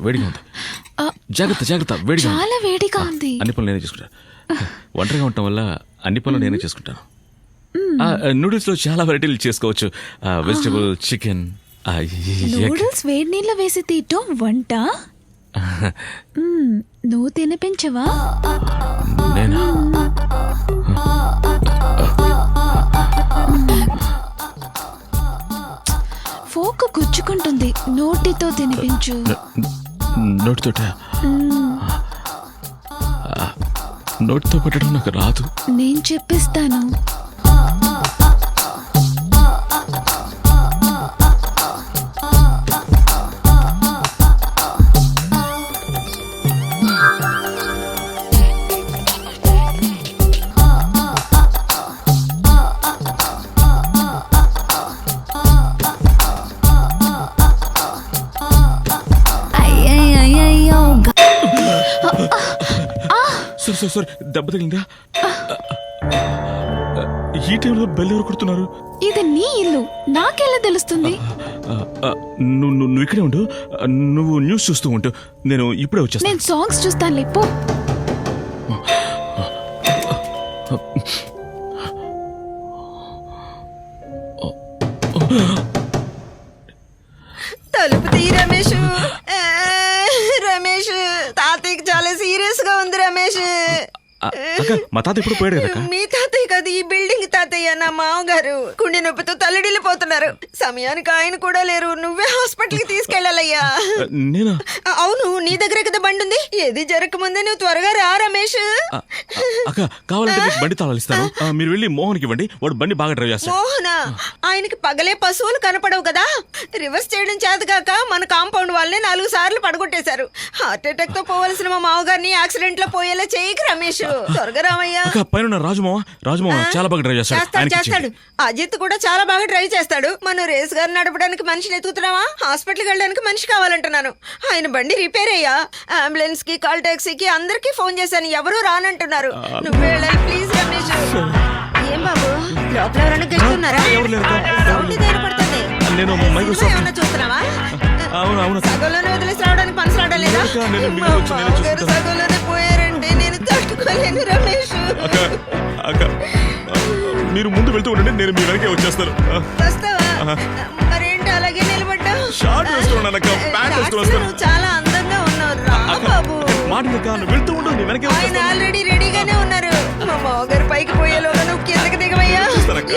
వేడిగా ఉంది. జాగ్రత్త జాగ్రత్త, వేడిగా చాలా వేడిగా ఉంది. అన్ని పనులు నేనే చేసుకుంటాను. ఒంటరిగా ఉండటం వల్ల అన్ని పనులు నేనే చేసుకుంటాను. నూడిల్స్ లో చాలా వెరైటీలు చేసుకోవచ్చు. Vegetable, chicken. నూడిల్స్ వేడి నీళ్ళ వేసి తీయటం వంట. నువ్వు తినిపించవా? నేనా? ఫోక్ గుచ్చుకుంటుంది, నోటితో తినిపించు. నోటితోట? నోటితో పెట్టడం నాకు రాదు. నేను చెప్పిస్తాను. సారీ, దెబ్బ తగిలిందా? ఈ టైంలో బెల్ ఎవరు కొడుతున్నారు? ఇది నీ ఇల్లు, నాకెలా తెలుస్తుంది? నువ్వు ఇక్కడే ఉండు, నువ్వు న్యూస్ చూస్తూ ఉంటూ, నేను ఇప్పుడే వచ్చేస్తాను. నేను సాంగ్స్ చూస్తాను లేపో. తలుపు తీ రమేష్. రమేష్, తాతయ్యకి చాలా సీరియస్ గా ఉంది రమేష్. మా తాత ఇప్పుడు పోయాడు కదా? మీ తాతయ్య కాదు, ఈ బిల్డింగ్ తాతయ్య, నా మామగారు గుండె నొప్పితో తల్లడిల్లిపోతున్నారు. సమయానికి ఆయన కూడా లేరు, నువ్వే హాస్పిటల్ కి తీసుకెళ్ళాలయ్యా. నేనా? అవును, నీ దగ్గర కదా బండి ఉంది. ఏది జరగకముందే నువ్వు త్వరగా రా రమేష్. అక్క, కావాలంటే మీకు బండి తాళాలు ఇస్తాను, మీరు వెళ్ళి మోహన్కి ఇవ్వండి, వాడు బండి బాగా డ్రైవ్ చేస్తాడు. మోహన? ఆయనకి పగలే పశువులు కనపడవు కదా, రివర్స్ చేయడం చేతగాక మన కాంపౌండ్ వాళ్ళని 4 సార్లు పడగొట్టేశారు. హార్ట్ అటాక్ తో పోవలసిన మా మామగారిని యాక్సిడెంట్ లో పోయేలా చేయకు రమేష్. త్వరగా రామయ్యా. పైన రాజమావ చాలా బాగా డ్రైవ్ చేస్తాడు. అజిత్ కూడా చాలా బాగా డ్రైవ్ చేస్తాడు. మనం రేస్ గారు నడపడానికి మనిషిని ఎత్తుకుతున్నావా? హాస్పిటల్కి వెళ్ళడానికి మనిషి కావాలంటున్నాను. ఆయన బండి రిపేర్ అయ్యా. అంబులెన్స్ కి, కాల్ టాక్సీకి అందరికీ ఫోన్ చేశాను, ఎవరూ రానంటున్నారు. నువ్వు వెళ్ళాలి ప్లీజ్ రమేష్. ఏం బాబు, లోపల ఎవరైనా గెలుస్తున్నారా? ఏమన్నా చూస్తున్నావా? సగంలోనే వదిలేసి రావడానికి మనసు రావడం లేదా? సగంలోనే పోయారంటే నేను తట్టుకోలేను రమేష్. మీరు ముందు వెళ్తూ ఉండండి, నేను మీ వెనకే వచ్చేస్తాను. వస్తావా? మరేంటి అలాగే నిలబడ్డావు? నువ్వు చాలా అందంగా ఉన్నావు రా బాబు. ఆయన ఆల్రెడీ రెడీగానే ఉన్నారు. మా మామగారు పైకి పోయేలోగా నువ్వు కిందకి దిగవయ్యా.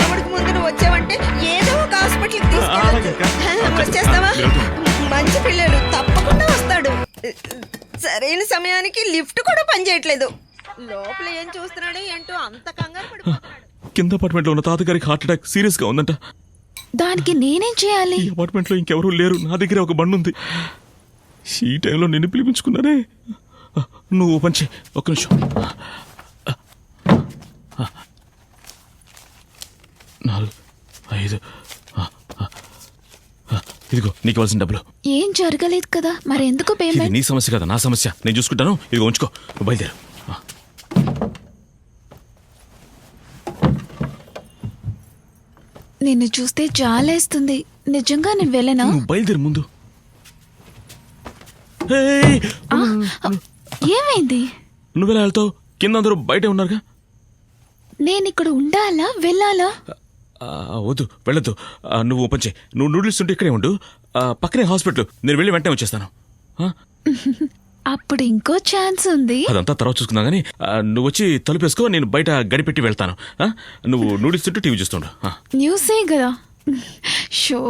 ఎప్పటికి ముందు నువ్వు వచ్చావంటే ఏదో ఒక హాస్పిటల్కి తీసుకెళ్ళి వచ్చేస్తావా? మంచి పిల్లలు, తప్పకుండా వస్తాడు. సరైన సమయానికి లిఫ్ట్ కూడా పనిచేయట్లేదు. లోపల ఏం చూస్తున్నాడు ఏంటో అంత కంగారు పడిపోతున్నాడు. కింద అపార్ట్మెంట్ లో ఉన్న తాతగారికి హార్ట్ అటాక్ సీరియస్ గా ఉందంట. దానికి నేనేం చేయాలి? ఈ అపార్ట్మెంట్ లో ఇంకెవరూ లేరు, నా దగ్గర ఒక బండి ఉంది. ఈ టైంలో నిన్ను పిలిపించుకున్నానే. నువ్వు పంచి ఒక్క నిమిషం. 4, 5. ఇదిగో నీకు ఇవ్వాల్సిన డబ్బులు. ఏం జరగలేదు కదా, మరి ఎందుకు పేమెంట్? నీ సమస్య కదా, నా సమస్య. నేను చూసుకుంటాను. ఇదిగో ఉంచుకో, బయలుదేరు. నిన్ను చూస్తే జాలేస్తుంది. నిజంగా నేను వెళ్ళనా? నువ్వు బయలుదేరు ముందు. ఏమైంది? నువ్వెలా వెళ్తావు? కింద అందరూ బయటే ఉన్నారుగా. నేను ఇక్కడ ఉండాలా వెళ్ళాలా? వద్దు, వెళ్ళొద్దు. నువ్వు పంచే, నువ్వు నూడిల్స్ ఉంటే ఇక్కడే ఉండు. పక్కనే హాస్పిటల్, నేను వెళ్ళి వెంటనే వచ్చేస్తాను. అప్పుడు ఇంకో ఛాన్స్ ఉంది. అదంతా తర్వాత చూసుకుందాం కానీ నువ్వు వచ్చి తలుపేసుకో, నేను బయట గడిపెట్టి వెళ్తాను. నువ్వు నూడిల్స్ తింటూ టీవీ చూస్తుండు. న్యూసే కదా షో.